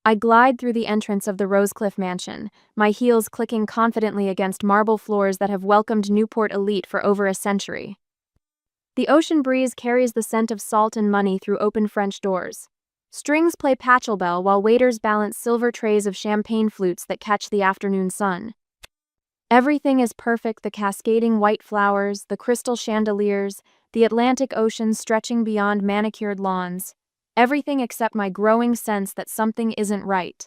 I glide through the entrance of the Rosecliff mansion, my heels clicking confidently against marble floors that have welcomed Newport elite for over a century. The ocean breeze carries the scent of salt and money through open French doors. Strings play Pachelbel while waiters balance silver trays of champagne flutes that catch the afternoon sun. Everything is perfect: the cascading white flowers, the crystal chandeliers, the Atlantic Ocean stretching beyond manicured lawns. Everything except my growing sense that something isn't right.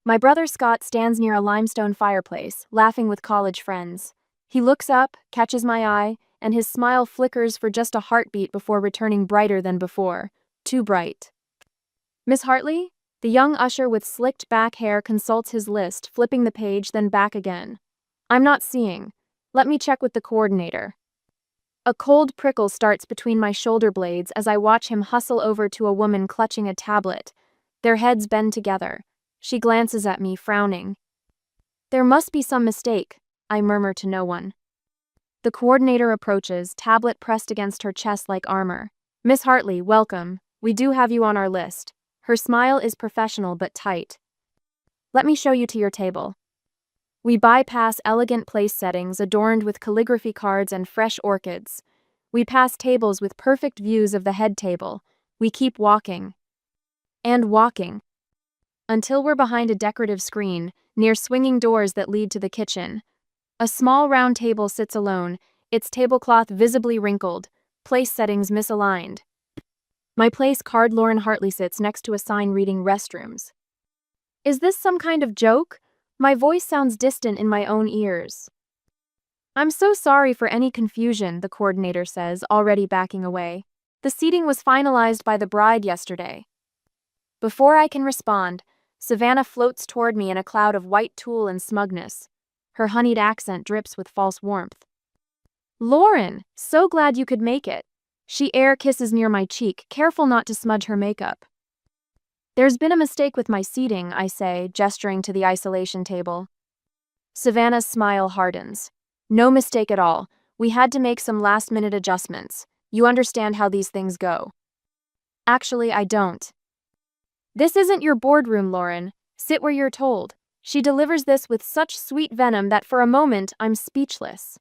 My brother Scott stands near a limestone fireplace, laughing with college friends. He looks up, catches my eye, and his smile flickers for just a heartbeat before returning brighter than before. Too bright. "Miss Hartley?" The young usher with slicked back hair consults his list, flipping the page, then back again. "I'm not seeing. Let me check with the coordinator." A cold prickle starts between my shoulder blades as I watch him hustle over to a woman clutching a tablet. Their heads bend together. She glances at me, frowning. "There must be some mistake," I murmur to no one. The coordinator approaches, tablet pressed against her chest like armor. "Miss Hartley, welcome. We do have you on our list." Her smile is professional but tight. "Let me show you to your table." We bypass elegant place settings adorned with calligraphy cards and fresh orchids. We pass tables with perfect views of the head table. We keep walking. And walking. Until we're behind a decorative screen, near swinging doors that lead to the kitchen. A small round table sits alone, its tablecloth visibly wrinkled, place settings misaligned. My place card: Lauren Hartley sits next to a sign reading "Restrooms." Is this some kind of joke? My voice sounds distant in my own ears. "I'm so sorry for any confusion," the coordinator says, already backing away. "The seating was finalized by the bride yesterday." Before I can respond, Savannah floats toward me in a cloud of white tulle and smugness. Her honeyed accent drips with false warmth. "Lauren, so glad you could make it." She air kisses near my cheek, careful not to smudge her makeup. "There's been a mistake with my seating," I say, gesturing to the isolation table. Savannah's smile hardens. "No mistake at all. We had to make some last-minute adjustments. You understand how these things go." "Actually, I don't." "This isn't your boardroom, Lauren. Sit where you're told." She delivers this with such sweet venom that for a moment I'm speechless.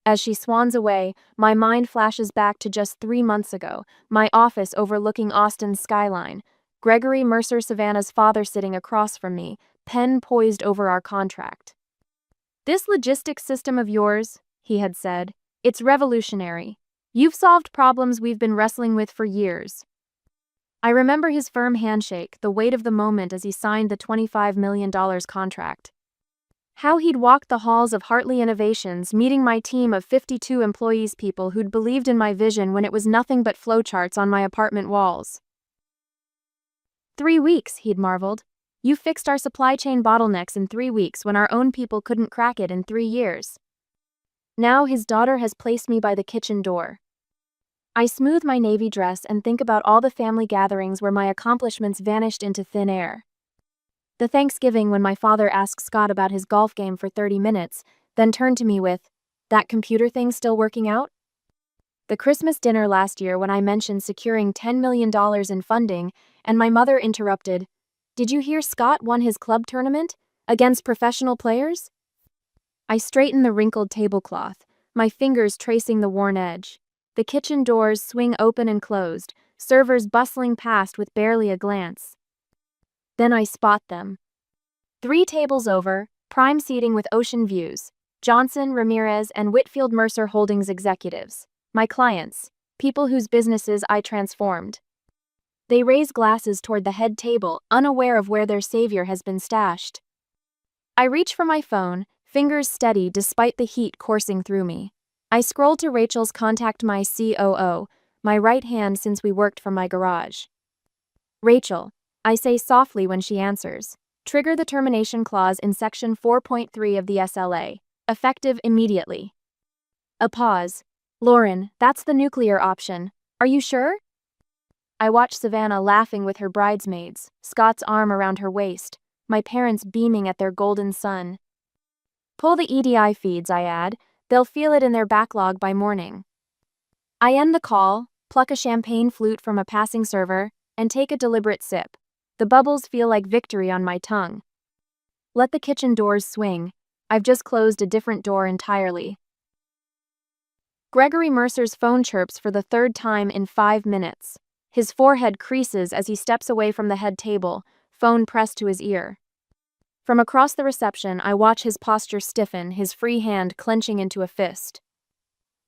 As she swans away, my mind flashes back to just 3 months ago, my office overlooking Austin's skyline. Gregory Mercer, Savannah's father, sitting across from me, pen poised over our contract. "This logistics system of yours," he had said, "it's revolutionary. You've solved problems we've been wrestling with for years." I remember his firm handshake, the weight of the moment as he signed the $25 million contract. How he'd walked the halls of Hartley Innovations, meeting my team of 52 employees, people who'd believed in my vision when it was nothing but flowcharts on my apartment walls. 3 weeks, he'd marveled. "You fixed our supply chain bottlenecks in 3 weeks when our own people couldn't crack it in 3 years." Now his daughter has placed me by the kitchen door. I smooth my navy dress and think about all the family gatherings where my accomplishments vanished into thin air. The Thanksgiving when my father asked Scott about his golf game for 30 minutes, then turned to me with, "That computer thing still working out?" The Christmas dinner last year when I mentioned securing $10 million in funding, and my mother interrupted, "Did you hear Scott won his club tournament? Against professional players?" I straighten the wrinkled tablecloth, my fingers tracing the worn edge. The kitchen doors swing open and closed, servers bustling past with barely a glance. Then I spot them. 3 tables over, prime seating with ocean views, Johnson, Ramirez, and Whitfield Mercer Holdings executives, my clients, people whose businesses I transformed. They raise glasses toward the head table, unaware of where their savior has been stashed. I reach for my phone, fingers steady despite the heat coursing through me. I scroll to Rachel's "Contact my COO," my right hand since we worked from my garage. "Rachel," I say softly when she answers. "Trigger the termination clause in Section 4.3 of the SLA. Effective immediately." A pause. "Lauren, that's the nuclear option. Are you sure?" I watch Savannah laughing with her bridesmaids, Scott's arm around her waist, my parents beaming at their golden son. "Pull the EDI feeds," I add. "They'll feel it in their backlog by morning." I end the call, pluck a champagne flute from a passing server, and take a deliberate sip. The bubbles feel like victory on my tongue. Let the kitchen doors swing. I've just closed a different door entirely. Gregory Mercer's phone chirps for the third time in 5 minutes. His forehead creases as he steps away from the head table, phone pressed to his ear. From across the reception, I watch his posture stiffen, his free hand clenching into a fist.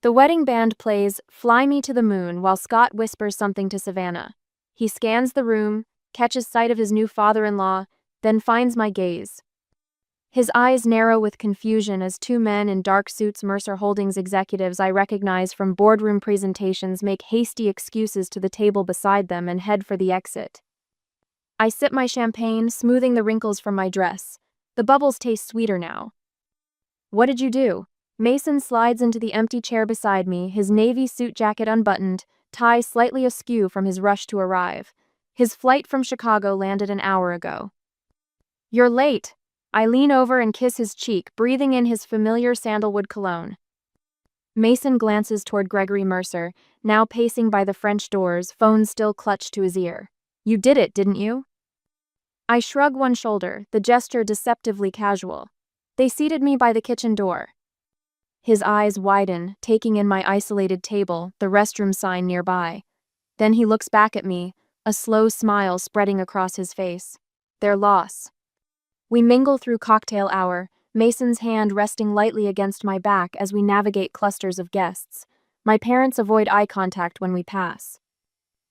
The wedding band plays Fly Me to the Moon while Scott whispers something to Savannah. He scans the room, catches sight of his new father-in-law, then finds my gaze. His eyes narrow with confusion as two men in dark suits, Mercer Holdings executives I recognize from boardroom presentations, make hasty excuses to the table beside them and head for the exit. I sip my champagne, smoothing the wrinkles from my dress. The bubbles taste sweeter now. What did you do? Mason slides into the empty chair beside me, his navy suit jacket unbuttoned, tie slightly askew from his rush to arrive. His flight from Chicago landed an hour ago. You're late. I lean over and kiss his cheek, breathing in his familiar sandalwood cologne. Mason glances toward Gregory Mercer, now pacing by the French doors, phone still clutched to his ear. You did it, didn't you? I shrug one shoulder, the gesture deceptively casual. They seated me by the kitchen door. His eyes widen, taking in my isolated table, the restroom sign nearby. Then he looks back at me, a slow smile spreading across his face. Their loss. We mingle through cocktail hour, Mason's hand resting lightly against my back as we navigate clusters of guests. My parents avoid eye contact when we pass.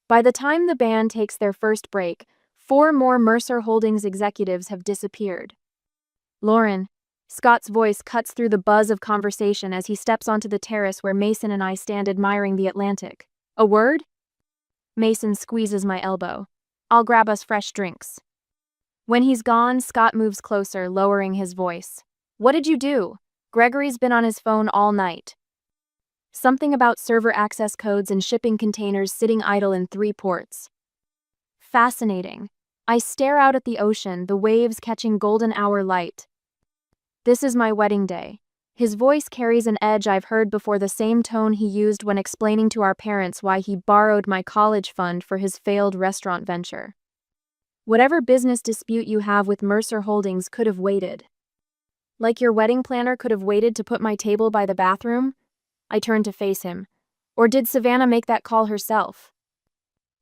By the time the band takes their first break, 4 more Mercer Holdings executives have disappeared. Lauren. Scott's voice cuts through the buzz of conversation as he steps onto the terrace where Mason and I stand admiring the Atlantic. A word? Mason squeezes my elbow. I'll grab us fresh drinks. When he's gone, Scott moves closer, lowering his voice. What did you do? Gregory's been on his phone all night. Something about server access codes and shipping containers sitting idle in 3 ports. Fascinating. I stare out at the ocean, the waves catching golden hour light. This is my wedding day. His voice carries an edge I've heard before, the same tone he used when explaining to our parents why he borrowed my college fund for his failed restaurant venture. Whatever business dispute you have with Mercer Holdings could have waited. Like your wedding planner could have waited to put my table by the bathroom? I turn to face him. Or did Savannah make that call herself?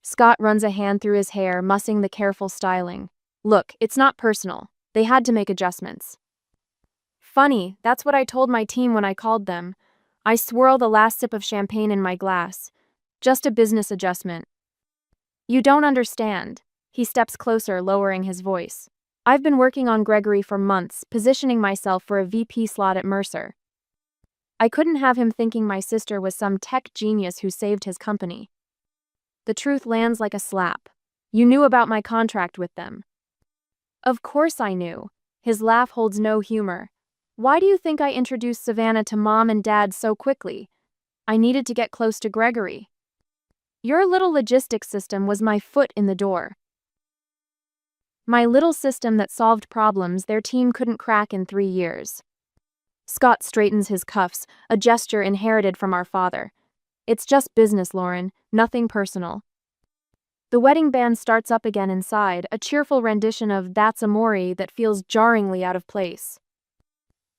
Scott runs a hand through his hair, mussing the careful styling. Look, it's not personal. They had to make adjustments. Funny, that's what I told my team when I called them. I swirl the last sip of champagne in my glass. Just a business adjustment. You don't understand. He steps closer, lowering his voice. I've been working on Gregory for months, positioning myself for a VP slot at Mercer. I couldn't have him thinking my sister was some tech genius who saved his company. The truth lands like a slap. You knew about my contract with them. Of course I knew. His laugh holds no humor. Why do you think I introduced Savannah to Mom and Dad so quickly? I needed to get close to Gregory. Your little logistics system was my foot in the door. My little system that solved problems their team couldn't crack in 3 years. Scott straightens his cuffs, a gesture inherited from our father. It's just business, Lauren, nothing personal. The wedding band starts up again inside, a cheerful rendition of That's Amore that feels jarringly out of place.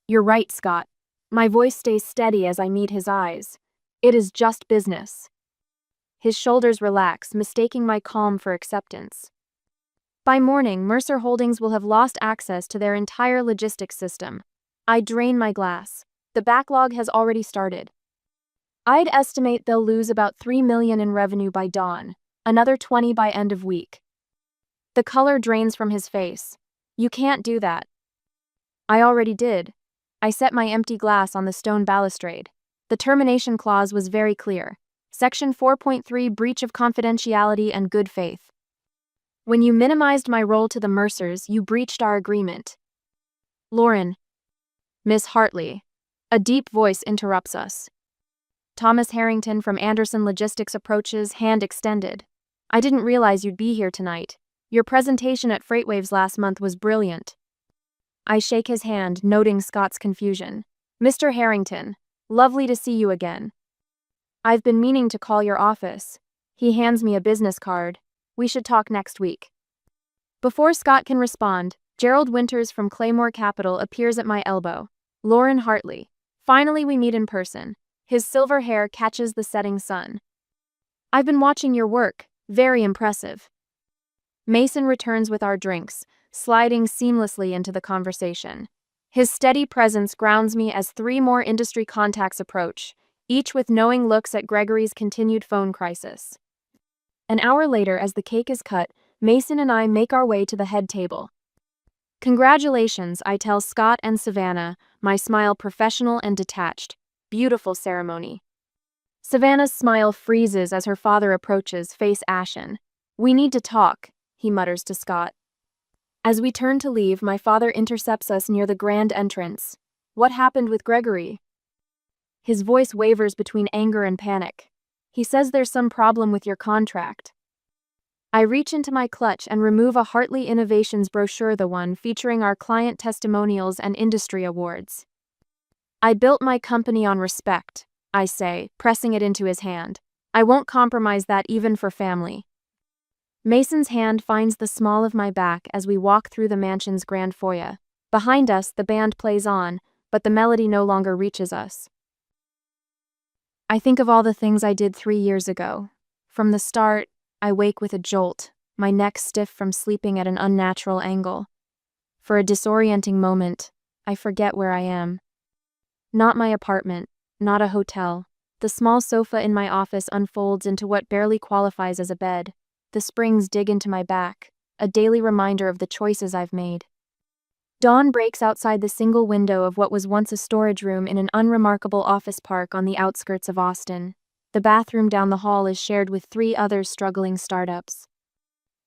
You're right, Scott. My voice stays steady as I meet his eyes. It is just business. His shoulders relax, mistaking my calm for acceptance. By morning, Mercer Holdings will have lost access to their entire logistics system. I drain my glass. The backlog has already started. I'd estimate they'll lose about $3 million in revenue by dawn, another 20 by end of week. The color drains from his face. You can't do that. I already did. I set my empty glass on the stone balustrade. The termination clause was very clear. Section 4.3, breach of confidentiality and good faith. When you minimized my role to the Mercers, you breached our agreement. Lauren. Miss Hartley. A deep voice interrupts us. Thomas Harrington from Anderson Logistics approaches, hand extended. I didn't realize you'd be here tonight. Your presentation at Freightwaves last month was brilliant. I shake his hand, noting Scott's confusion. Mr. Harrington, lovely to see you again. I've been meaning to call your office. He hands me a business card. We should talk next week. Before Scott can respond, Gerald Winters from Claymore Capital appears at my elbow. Lauren Hartley. Finally, we meet in person. His silver hair catches the setting sun. I've been watching your work. Very impressive. Mason returns with our drinks, sliding seamlessly into the conversation. His steady presence grounds me as three more industry contacts approach, each with knowing looks at Gregory's continued phone crisis. An hour later, as the cake is cut, Mason and I make our way to the head table. Congratulations, I tell Scott and Savannah, my smile professional and detached. Beautiful ceremony. Savannah's smile freezes as her father approaches, face ashen. We need to talk, he mutters to Scott. As we turn to leave, my father intercepts us near the grand entrance. What happened with Gregory? His voice wavers between anger and panic. He says there's some problem with your contract. I reach into my clutch and remove a Hartley Innovations brochure, the one featuring our client testimonials and industry awards. I built my company on respect, I say, pressing it into his hand. I won't compromise that even for family. Mason's hand finds the small of my back as we walk through the mansion's grand foyer. Behind us, the band plays on, but the melody no longer reaches us. I think of all the things I did 3 years ago. From the start, I wake with a jolt, my neck stiff from sleeping at an unnatural angle. For a disorienting moment, I forget where I am. Not my apartment, not a hotel. The small sofa in my office unfolds into what barely qualifies as a bed. The springs dig into my back, a daily reminder of the choices I've made. Dawn breaks outside the single window of what was once a storage room in an unremarkable office park on the outskirts of Austin. The bathroom down the hall is shared with 3 other struggling startups.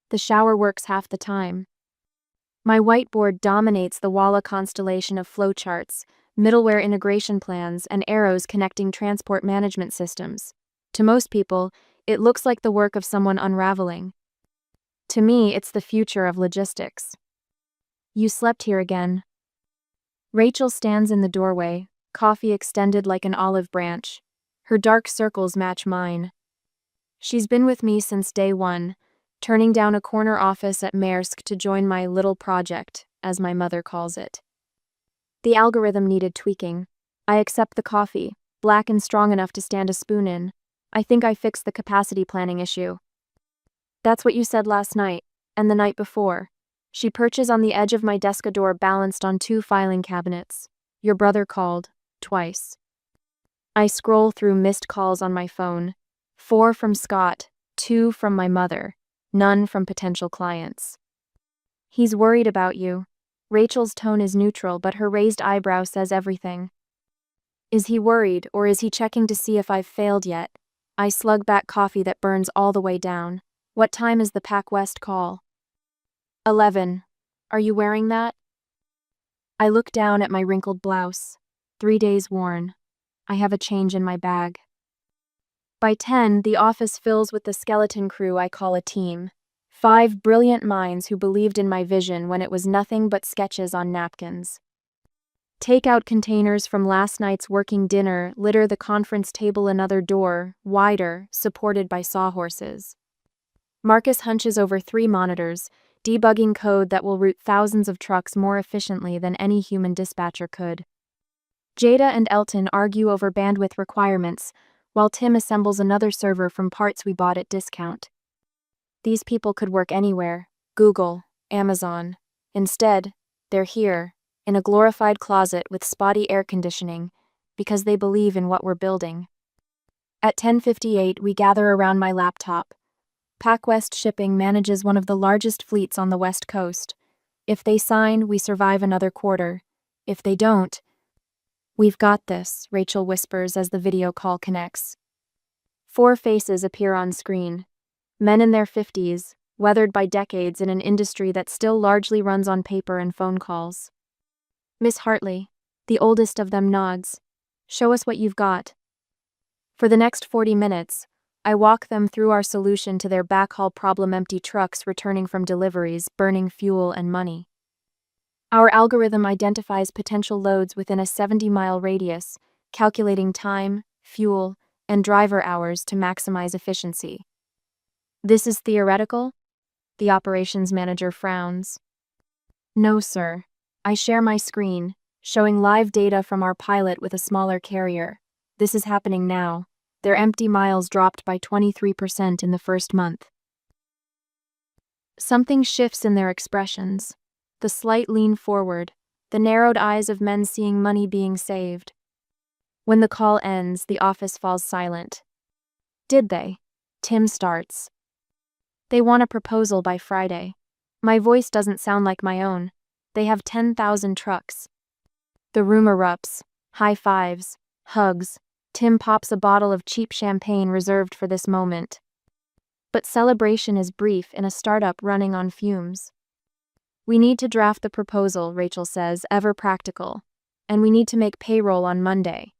The shower works half the time. My whiteboard dominates the Walla constellation of flowcharts, middleware integration plans, and arrows connecting transport management systems. To most people, it looks like the work of someone unraveling. To me, it's the future of logistics. You slept here again. Rachel stands in the doorway, coffee extended like an olive branch. Her dark circles match mine. She's been with me since day one, turning down a corner office at Maersk to join my little project, as my mother calls it. The algorithm needed tweaking. I accept the coffee, black and strong enough to stand a spoon in. I think I fixed the capacity planning issue. That's what you said last night, and the night before. She perches on the edge of my desk door balanced on 2 filing cabinets. Your brother called, twice. I scroll through missed calls on my phone. 4 from Scott, 2 from my mother, none from potential clients. He's worried about you. Rachel's tone is neutral, but her raised eyebrow says everything. Is he worried, or is he checking to see if I've failed yet? I slug back coffee that burns all the way down. What time is the Pac West call? 11. Are you wearing that? I look down at my wrinkled blouse. 3 days worn. I have a change in my bag. By 10, the office fills with the skeleton crew I call a team. 5 brilliant minds who believed in my vision when it was nothing but sketches on napkins. Takeout containers from last night's working dinner litter the conference table, another door, wider, supported by sawhorses. Marcus hunches over 3 monitors, debugging code that will route thousands of trucks more efficiently than any human dispatcher could. Jada and Elton argue over bandwidth requirements, while Tim assembles another server from parts we bought at discount. These people could work anywhere, Google, Amazon. Instead, they're here, in a glorified closet with spotty air conditioning, because they believe in what we're building. At 10:58, we gather around my laptop. PacWest Shipping manages one of the largest fleets on the West Coast. If they sign, we survive another quarter. If they don't, we've got this, Rachel whispers as the video call connects. 4 faces appear on screen. Men in their 50s, weathered by decades in an industry that still largely runs on paper and phone calls. Miss Hartley, the oldest of them, nods. Show us what you've got. For the next 40 minutes, I walk them through our solution to their backhaul problem: empty trucks returning from deliveries, burning fuel and money. Our algorithm identifies potential loads within a 70-mile radius, calculating time, fuel, and driver hours to maximize efficiency. This is theoretical. The operations manager frowns. No, sir. I share my screen, showing live data from our pilot with a smaller carrier. This is happening now. Their empty miles dropped by 23% in the first month. Something shifts in their expressions. The slight lean forward, the narrowed eyes of men seeing money being saved. When the call ends, the office falls silent. Did they? Tim starts. They want a proposal by Friday. My voice doesn't sound like my own. They have 10,000 trucks. The room erupts. High fives. Hugs. Tim pops a bottle of cheap champagne reserved for this moment. But celebration is brief in a startup running on fumes. We need to draft the proposal, Rachel says, ever practical. And we need to make payroll on Monday.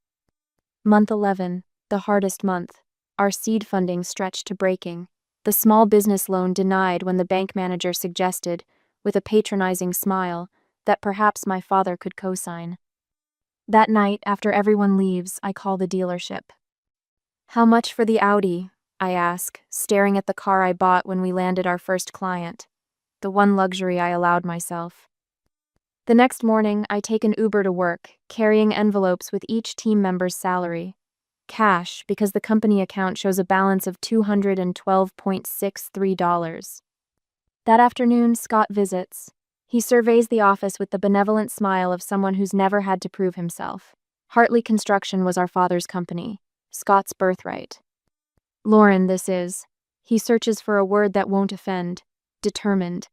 Month 11, the hardest month. Our seed funding stretched to breaking. The small business loan denied when the bank manager suggested, with a patronizing smile, that perhaps my father could co-sign. That night, after everyone leaves, I call the dealership. How much for the Audi? I ask, staring at the car I bought when we landed our first client. The one luxury I allowed myself. The next morning, I take an Uber to work, carrying envelopes with each team member's salary. Cash, because the company account shows a balance of $212.63. That afternoon, Scott visits. He surveys the office with the benevolent smile of someone who's never had to prove himself. Hartley Construction was our father's company, Scott's birthright. Lauren, this is. He searches for a word that won't offend. Determined.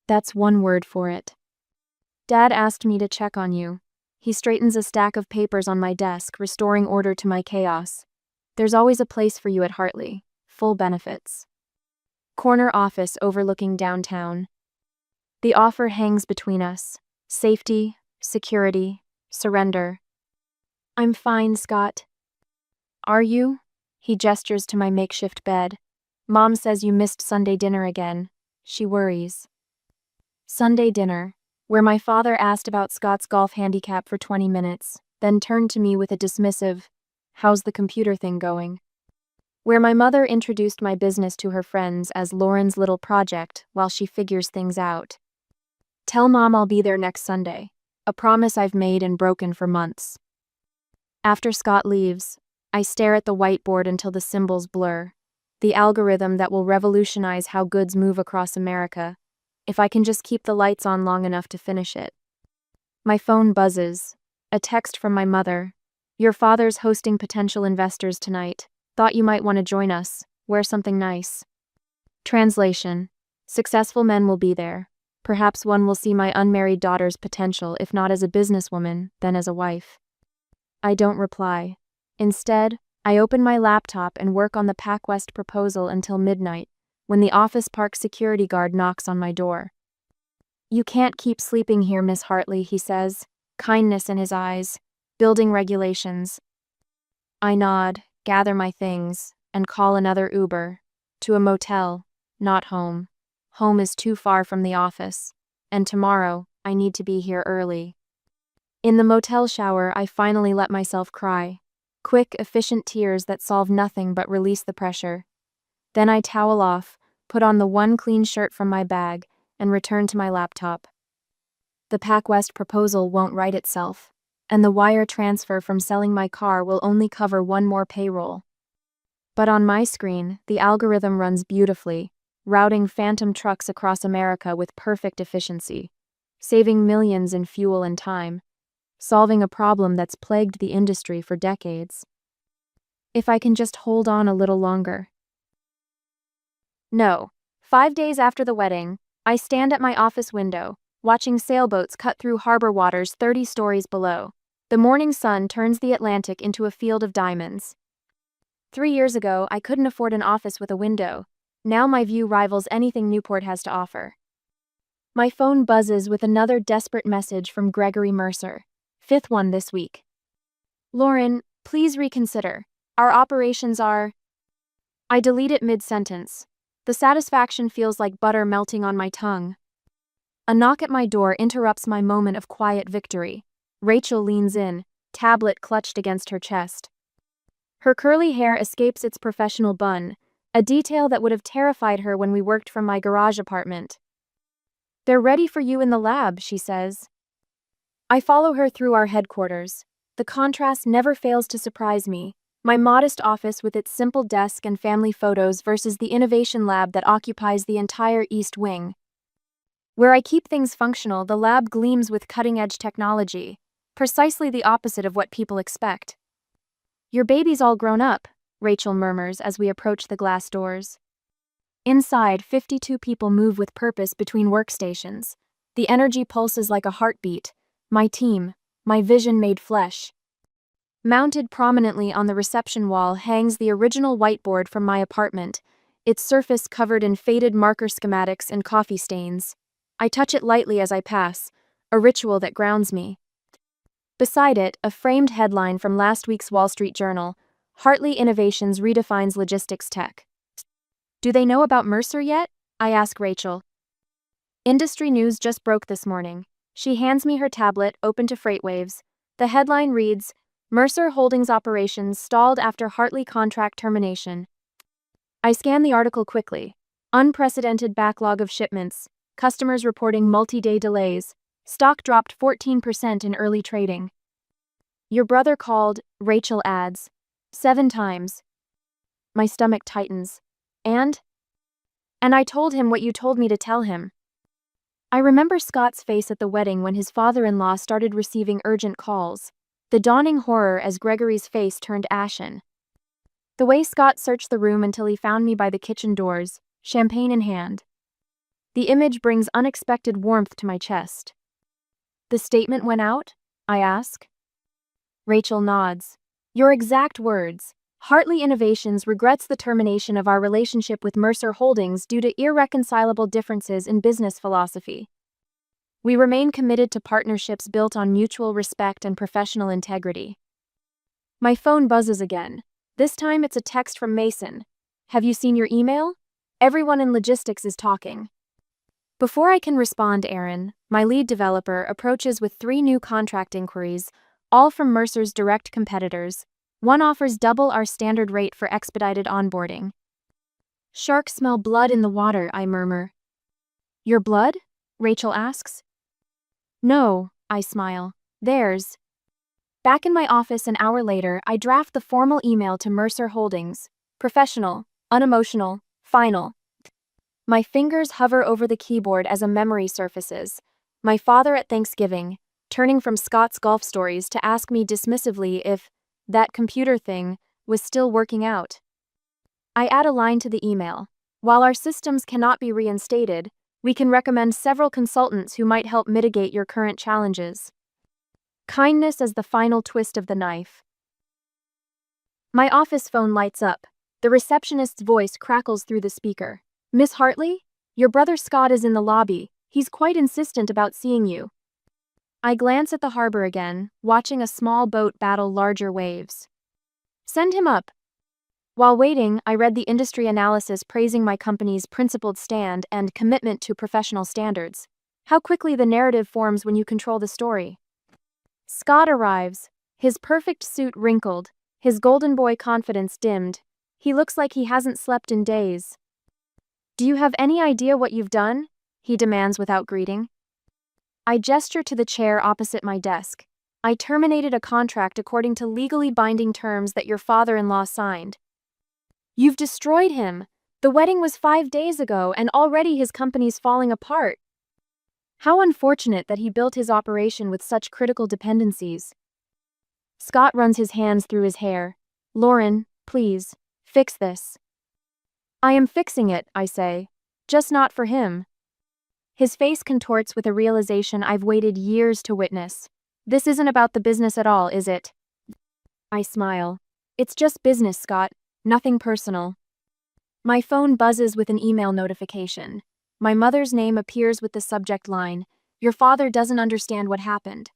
That's one word for it. Dad asked me to check on you. He straightens a stack of papers on my desk, restoring order to my chaos. There's always a place for you at Hartley. Full benefits. Corner office overlooking downtown. The offer hangs between us. Safety, security, surrender. I'm fine, Scott. Are you? He gestures to my makeshift bed. Mom says you missed Sunday dinner again. She worries. Sunday dinner, where my father asked about Scott's golf handicap for 20 minutes, then turned to me with a dismissive, "How's the computer thing going?" Where my mother introduced my business to her friends as Lauren's little project while she figures things out. Tell Mom I'll be there next Sunday, a promise I've made and broken for months. After Scott leaves, I stare at the whiteboard until the symbols blur, the algorithm that will revolutionize how goods move across America, if I can just keep the lights on long enough to finish it. My phone buzzes. A text from my mother. Your father's hosting potential investors tonight. Thought you might want to join us. Wear something nice. Translation. Successful men will be there. Perhaps one will see my unmarried daughter's potential, if not as a businesswoman, then as a wife. I don't reply. Instead, I open my laptop and work on the PacWest proposal until midnight, when the office park security guard knocks on my door. You can't keep sleeping here, Miss Hartley, he says, kindness in his eyes. Building regulations. I nod, gather my things, and call another Uber. To a motel, not home. Home is too far from the office, and tomorrow, I need to be here early. In the motel shower, I finally let myself cry. Quick, efficient tears that solve nothing but release the pressure. Then I towel off, put on the one clean shirt from my bag, and return to my laptop. The PacWest proposal won't write itself, and the wire transfer from selling my car will only cover one more payroll. But on my screen, the algorithm runs beautifully, routing phantom trucks across America with perfect efficiency, saving millions in fuel and time, solving a problem that's plagued the industry for decades. If I can just hold on a little longer. No. 5 days after the wedding, I stand at my office window, watching sailboats cut through harbor waters 30 stories below. The morning sun turns the Atlantic into a field of diamonds. 3 years ago, I couldn't afford an office with a window. Now my view rivals anything Newport has to offer. My phone buzzes with another desperate message from Gregory Mercer. 5th one this week. Lauren, please reconsider. Our operations are... I delete it mid-sentence. The satisfaction feels like butter melting on my tongue. A knock at my door interrupts my moment of quiet victory. Rachel leans in, tablet clutched against her chest. Her curly hair escapes its professional bun, a detail that would have terrified her when we worked from my garage apartment. "They're ready for you in the lab," she says. I follow her through our headquarters. The contrast never fails to surprise me. My modest office with its simple desk and family photos versus the innovation lab that occupies the entire East Wing. Where I keep things functional, the lab gleams with cutting-edge technology, precisely the opposite of what people expect. "Your baby's all grown up," Rachel murmurs as we approach the glass doors. Inside, 52 people move with purpose between workstations. The energy pulses like a heartbeat. My team, my vision made flesh. Mounted prominently on the reception wall hangs the original whiteboard from my apartment, its surface covered in faded marker schematics and coffee stains. I touch it lightly as I pass, a ritual that grounds me. Beside it, a framed headline from last week's Wall Street Journal: "Hartley Innovations redefines logistics tech." "Do they know about Mercer yet?" I ask Rachel. "Industry news just broke this morning." She hands me her tablet, open to FreightWaves. The headline reads, "Mercer Holdings operations stalled after Hartley contract termination." I scan the article quickly. Unprecedented backlog of shipments, customers reporting multi-day delays, stock dropped 14% in early trading. "Your brother called," Rachel adds, "7 times. My stomach tightens. And I told him what you told me to tell him." I remember Scott's face at the wedding when his father-in-law started receiving urgent calls, the dawning horror as Gregory's face turned ashen. The way Scott searched the room until he found me by the kitchen doors, champagne in hand. The image brings unexpected warmth to my chest. "The statement went out?" I ask. Rachel nods. "Your exact words. Hartley Innovations regrets the termination of our relationship with Mercer Holdings due to irreconcilable differences in business philosophy. We remain committed to partnerships built on mutual respect and professional integrity." My phone buzzes again. This time it's a text from Mason. "Have you seen your email? Everyone in logistics is talking." Before I can respond, Aaron, my lead developer, approaches with 3 new contract inquiries, all from Mercer's direct competitors. One offers double our standard rate for expedited onboarding. "Sharks smell blood in the water," I murmur. "Your blood?" Rachel asks. "No," I smile. "Theirs." Back in my office an hour later, I draft the formal email to Mercer Holdings. Professional, unemotional, final. My fingers hover over the keyboard as a memory surfaces. My father at Thanksgiving, turning from Scott's golf stories to ask me dismissively if that computer thing was still working out. I add a line to the email. "While our systems cannot be reinstated, we can recommend several consultants who might help mitigate your current challenges." Kindness as the final twist of the knife. My office phone lights up. The receptionist's voice crackles through the speaker. "Miss Hartley? Your brother Scott is in the lobby. He's quite insistent about seeing you." I glance at the harbor again, watching a small boat battle larger waves. "Send him up." While waiting, I read the industry analysis praising my company's principled stand and commitment to professional standards. How quickly the narrative forms when you control the story. Scott arrives, his perfect suit wrinkled, his golden boy confidence dimmed. He looks like he hasn't slept in days. "Do you have any idea what you've done?" he demands without greeting. I gesture to the chair opposite my desk. "I terminated a contract according to legally binding terms that your father-in-law signed." "You've destroyed him. The wedding was 5 days ago and already his company's falling apart." How unfortunate that he built his operation with such critical dependencies. Scott runs his hands through his hair. "Lauren, please, fix this." "I am fixing it," I say. "Just not for him." His face contorts with a realization I've waited years to witness. "This isn't about the business at all, is it?" I smile. "It's just business, Scott. Nothing personal." My phone buzzes with an email notification. My mother's name appears with the subject line, "Your father doesn't understand what happened."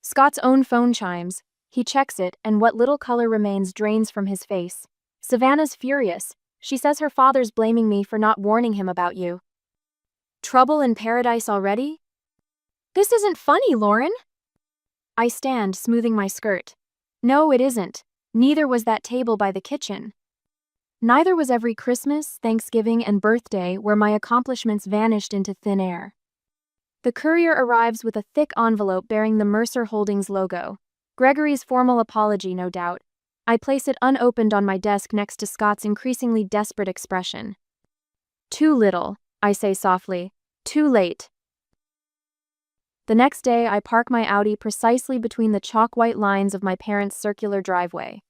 Scott's own phone chimes. He checks it, and what little color remains drains from his face. "Savannah's furious. She says her father's blaming me for not warning him about you." Trouble in paradise already? "This isn't funny, Lauren." I stand, smoothing my skirt. "No, it isn't. Neither was that table by the kitchen." Neither was every Christmas, Thanksgiving, and birthday where my accomplishments vanished into thin air. The courier arrives with a thick envelope bearing the Mercer Holdings logo. Gregory's formal apology, no doubt. I place it unopened on my desk next to Scott's increasingly desperate expression. Too little, I say softly. Too late. The next day, I park my Audi precisely between the chalk-white lines of my parents' circular driveway.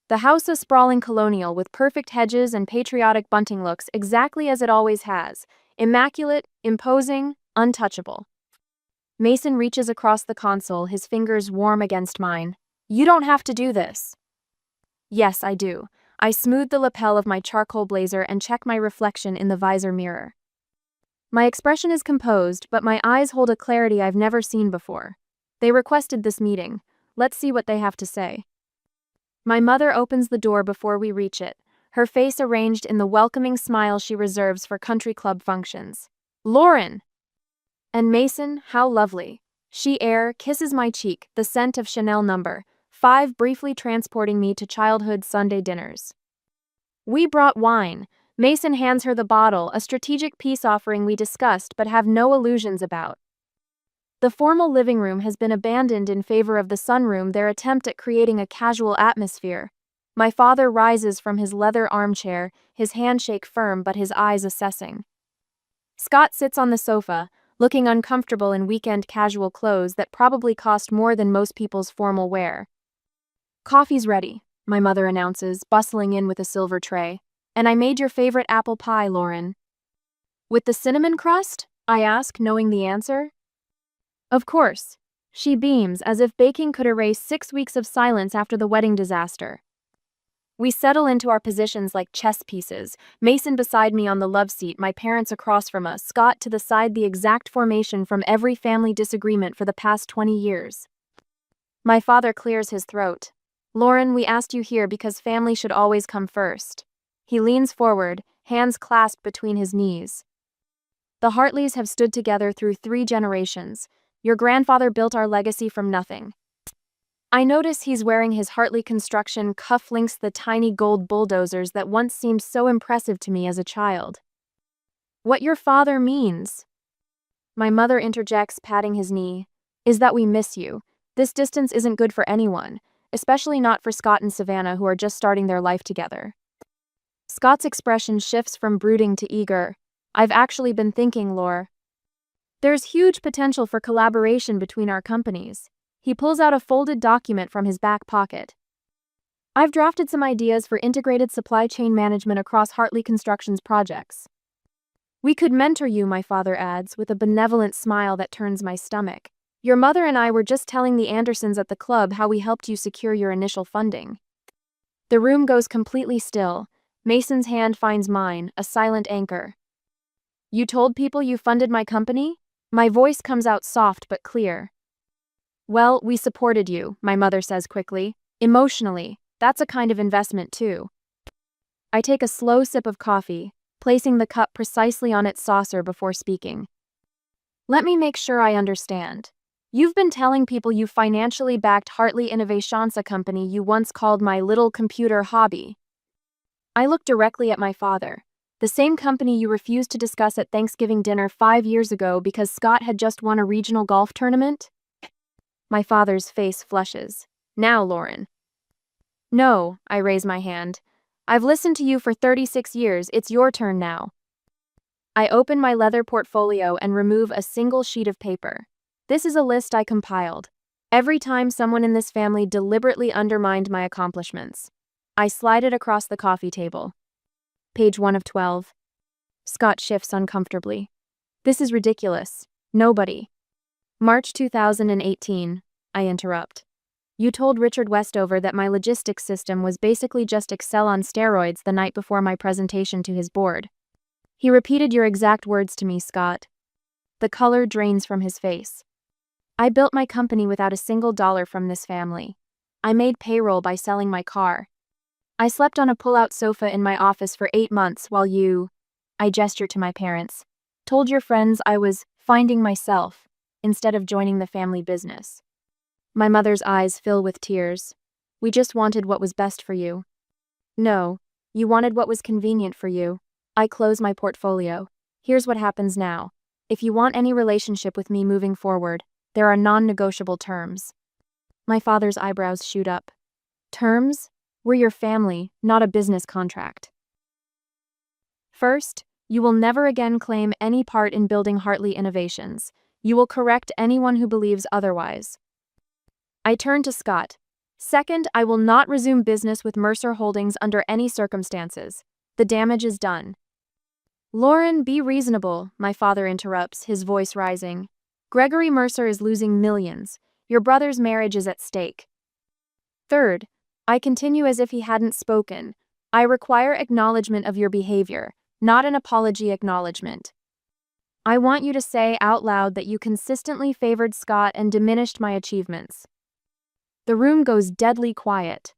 The house a sprawling colonial with perfect hedges and patriotic bunting looks exactly as it always has. Immaculate, imposing, untouchable. Mason reaches across the console, his fingers warm against mine. You don't have to do this. Yes, I do. I smooth the lapel of my charcoal blazer and check my reflection in the visor mirror. My expression is composed, but my eyes hold a clarity I've never seen before. They requested this meeting. Let's see what they have to say. My mother opens the door before we reach it, her face arranged in the welcoming smile she reserves for country club functions. Lauren! And Mason, how lovely. She kisses my cheek, the scent of Chanel No. 5 briefly transporting me to childhood Sunday dinners. We brought wine. Mason hands her the bottle, a strategic peace offering we discussed but have no illusions about. The formal living room has been abandoned in favor of the sunroom, their attempt at creating a casual atmosphere. My father rises from his leather armchair, his handshake firm but his eyes assessing. Scott sits on the sofa, looking uncomfortable in weekend casual clothes that probably cost more than most people's formal wear. Coffee's ready, my mother announces, bustling in with a silver tray. And I made your favorite apple pie, Lauren. With the cinnamon crust? I ask, knowing the answer. Of course. She beams, as if baking could erase 6 weeks of silence after the wedding disaster. We settle into our positions like chess pieces, Mason beside me on the love seat, my parents across from us, Scott to the side, the exact formation from every family disagreement for the past 20 years. My father clears his throat. Lauren, we asked you here because family should always come first. He leans forward, hands clasped between his knees. The Hartleys have stood together through 3 generations. Your grandfather built our legacy from nothing. I notice he's wearing his Hartley construction cufflinks, the tiny gold bulldozers that once seemed so impressive to me as a child. What your father means, my mother interjects, patting his knee, is that we miss you. This distance isn't good for anyone, especially not for Scott and Savannah, who are just starting their life together. Scott's expression shifts from brooding to eager. I've actually been thinking, Laure. There's huge potential for collaboration between our companies. He pulls out a folded document from his back pocket. I've drafted some ideas for integrated supply chain management across Hartley Construction's projects. We could mentor you, my father adds, with a benevolent smile that turns my stomach. Your mother and I were just telling the Andersons at the club how we helped you secure your initial funding. The room goes completely still. Mason's hand finds mine, a silent anchor. You told people you funded my company? My voice comes out soft but clear. Well, we supported you, my mother says quickly. Emotionally, that's a kind of investment too. I take a slow sip of coffee, placing the cup precisely on its saucer before speaking. Let me make sure I understand. You've been telling people you financially backed Hartley Innovations, a company you once called my little computer hobby. I look directly at my father. The same company you refused to discuss at Thanksgiving dinner 5 years ago because Scott had just won a regional golf tournament? My father's face flushes. Now, Lauren. No, I raise my hand. I've listened to you for 36 years, it's your turn now. I open my leather portfolio and remove a single sheet of paper. This is a list I compiled. Every time someone in this family deliberately undermined my accomplishments. I slide it across the coffee table. Page 1 of 12. Scott shifts uncomfortably. This is ridiculous. Nobody. March 2018. I interrupt. You told Richard Westover that my logistics system was basically just Excel on steroids the night before my presentation to his board. He repeated your exact words to me, Scott. The color drains from his face. I built my company without a single dollar from this family. I made payroll by selling my car. I slept on a pull-out sofa in my office for 8 months while you, I gestured to my parents, told your friends I was finding myself instead of joining the family business. My mother's eyes fill with tears. We just wanted what was best for you. No, You wanted what was convenient for you. I close my portfolio. Here's what happens now. If you want any relationship with me moving forward, there are non-negotiable terms. My father's eyebrows shoot up. Terms? We're your family, not a business contract. First, you will never again claim any part in building Hartley Innovations. You will correct anyone who believes otherwise. I turn to Scott. Second, I will not resume business with Mercer Holdings under any circumstances. The damage is done. Lauren, be reasonable, my father interrupts, his voice rising. Gregory Mercer is losing millions. Your brother's marriage is at stake. Third, I continue as if he hadn't spoken. I require acknowledgement of your behavior, not an apology acknowledgement. I want you to say out loud that you consistently favored Scott and diminished my achievements. The room goes deadly quiet.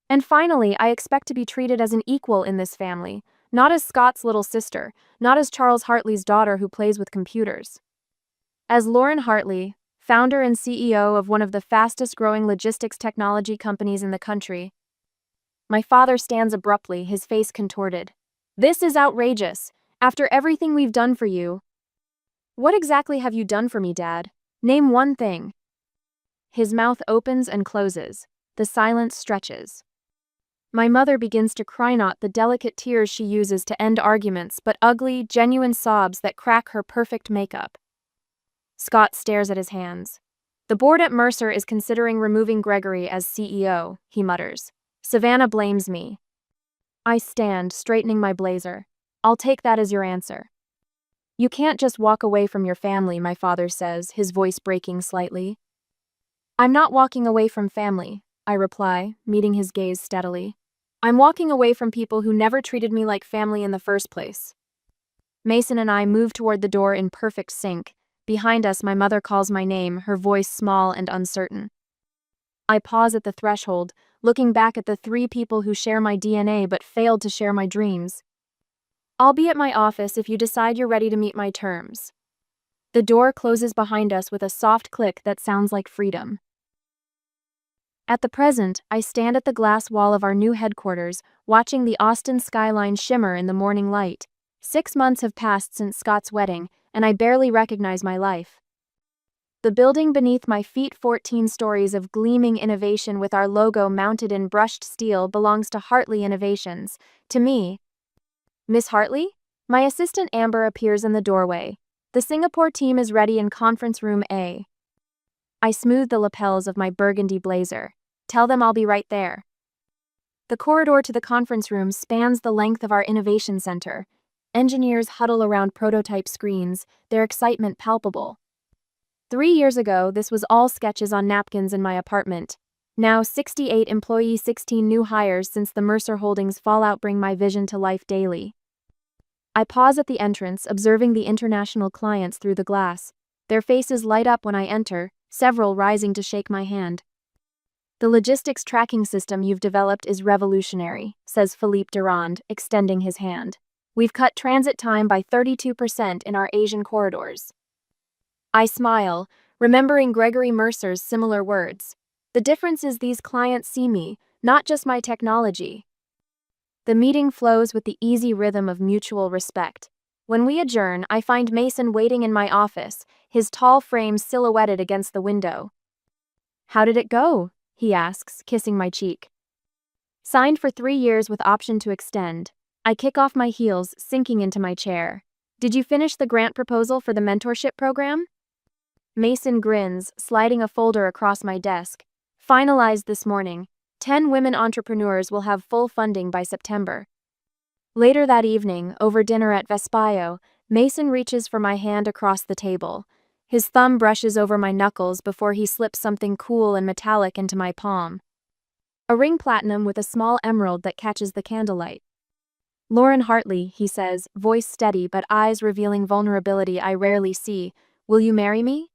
And finally, I expect to be treated as an equal in this family, not as Scott's little sister, not as Charles Hartley's daughter who plays with computers. As Lauren Hartley, founder and CEO of one of the fastest-growing logistics technology companies in the country, my father stands abruptly, his face contorted. This is outrageous. After everything we've done for you. What exactly have you done for me, Dad? Name one thing. His mouth opens and closes. The silence stretches. My mother begins to cry, not the delicate tears she uses to end arguments, but ugly, genuine sobs that crack her perfect makeup. Scott stares at his hands. The board at Mercer is considering removing Gregory as CEO, he mutters. Savannah blames me. I stand, straightening my blazer. I'll take that as your answer. You can't just walk away from your family, my father says, his voice breaking slightly. I'm not walking away from family, I reply, meeting his gaze steadily. I'm walking away from people who never treated me like family in the first place. Mason and I move toward the door in perfect sync. Behind us, my mother calls my name, her voice small and uncertain. I pause at the threshold, looking back at the three people who share my DNA but failed to share my dreams. I'll be at my office if you decide you're ready to meet my terms. The door closes behind us with a soft click that sounds like freedom. At the present, I stand at the glass wall of our new headquarters, watching the Austin skyline shimmer in the morning light. 6 months have passed since Scott's wedding, and I barely recognize my life. The building beneath my feet, 14 stories of gleaming innovation with our logo mounted in brushed steel, belongs to Hartley Innovations. To me. Miss Hartley? My assistant Amber appears in the doorway. The Singapore team is ready in conference room A. I smooth the lapels of my burgundy blazer. Tell them I'll be right there. The corridor to the conference room spans the length of our innovation center. Engineers huddle around prototype screens, their excitement palpable. 3 years ago, this was all sketches on napkins in my apartment. Now 68 employees, 16 new hires since the Mercer Holdings fallout bring my vision to life daily. I pause at the entrance, observing the international clients through the glass. Their faces light up when I enter, several rising to shake my hand. The logistics tracking system you've developed is revolutionary, says Philippe Durand, extending his hand. We've cut transit time by 32% in our Asian corridors. I smile, remembering Gregory Mercer's similar words. The difference is these clients see me, not just my technology. The meeting flows with the easy rhythm of mutual respect. When we adjourn, I find Mason waiting in my office, his tall frame silhouetted against the window. How did it go? He asks, kissing my cheek. Signed for 3 years with option to extend. I kick off my heels, sinking into my chair. Did you finish the grant proposal for the mentorship program? Mason grins, sliding a folder across my desk. Finalized this morning. 10 women entrepreneurs will have full funding by September. Later that evening, over dinner at Vespaio, Mason reaches for my hand across the table. His thumb brushes over my knuckles before he slips something cool and metallic into my palm. A ring platinum with a small emerald that catches the candlelight. Lauren Hartley, he says, voice steady but eyes revealing vulnerability I rarely see. Will you marry me?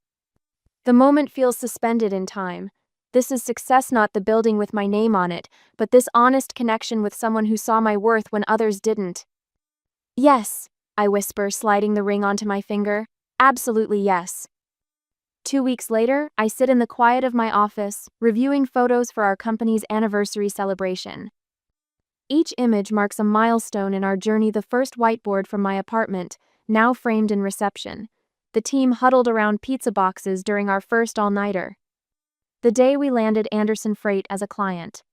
The moment feels suspended in time. This is success, not the building with my name on it, but this honest connection with someone who saw my worth when others didn't. Yes, I whisper, sliding the ring onto my finger. Absolutely yes. 2 weeks later, I sit in the quiet of my office, reviewing photos for our company's anniversary celebration. Each image marks a milestone in our journey. The first whiteboard from my apartment, now framed in reception. The team huddled around pizza boxes during our first all-nighter. The day we landed Anderson Freight as a client.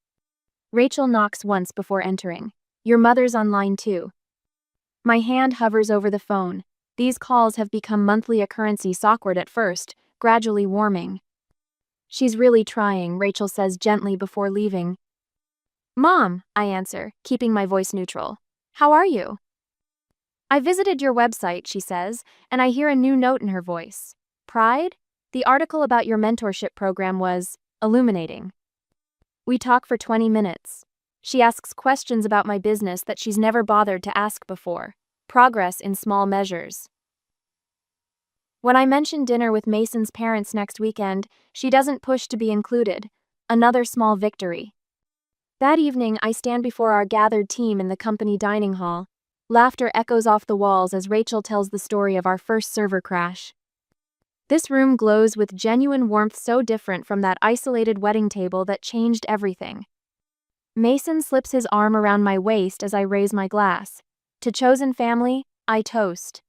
Rachel knocks once before entering. Your mother's online too. My hand hovers over the phone. These calls have become monthly occurrences, awkward at first, gradually warming. She's really trying, Rachel says gently before leaving. Mom, I answer, keeping my voice neutral. How are you? I visited your website, she says, and I hear a new note in her voice. Pride? The article about your mentorship program was illuminating. We talk for 20 minutes. She asks questions about my business that she's never bothered to ask before. Progress in small measures. When I mention dinner with Mason's parents next weekend, she doesn't push to be included. Another small victory. That evening, I stand before our gathered team in the company dining hall. Laughter echoes off the walls as Rachel tells the story of our first server crash. This room glows with genuine warmth so different from that isolated wedding table that changed everything. Mason slips his arm around my waist as I raise my glass. To chosen family, I toast.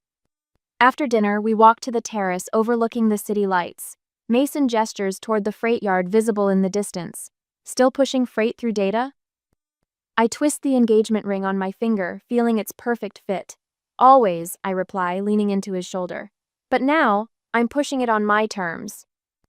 After dinner, we walk to the terrace overlooking the city lights. Mason gestures toward the freight yard visible in the distance. Still pushing freight through data? I twist the engagement ring on my finger, feeling its perfect fit. Always, I reply, leaning into his shoulder. But now, I'm pushing it on my terms.